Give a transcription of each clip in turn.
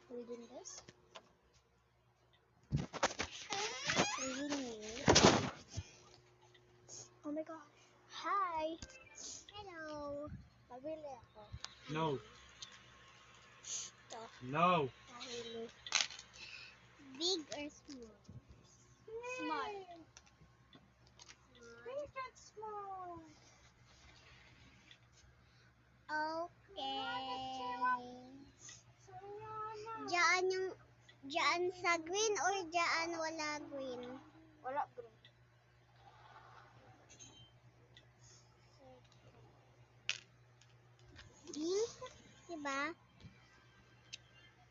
reading this. Reading it. Oh my gosh. Hi. Hello. Mabili ako. No. Ito. No. Nahuli. Big or small? Small. Big and small. Okay. Diyan sa green or diyan wala green? Wala green. Pink, diba?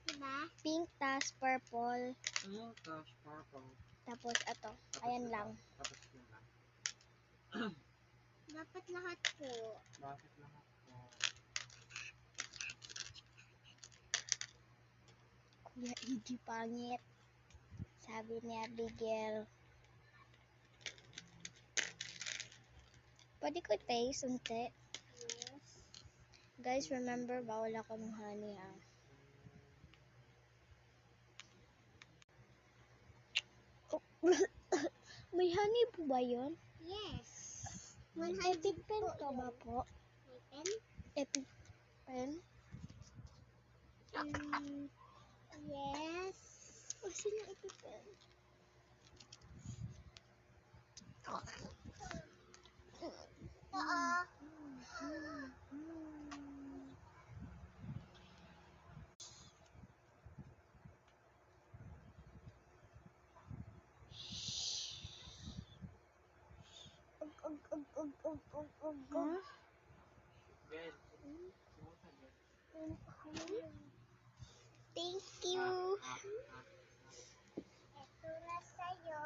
Diba? Pink, tas purple. Oh gosh, purple. Tapos ito. Ayan lang. Tapos yun lang. Dapat lahat po. Bakit lahat po? Kuya Iggy pangit. Sabi ni Abigail. Pwede ko taste unti. Yes. Guys, remember, bawal ako ng honey ha. Oh. May honey po ba yun? Yes. EpiPen ka ba po? May pen? EpiPen? Yes. Asan yung EpiPen? Oo. Huh? Good. Thank you. Ito na sa'yo.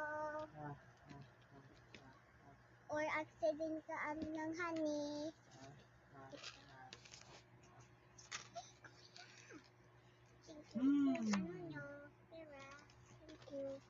Or accidentaan ng honey. Thank you. Ano nyo? Pera. Thank you.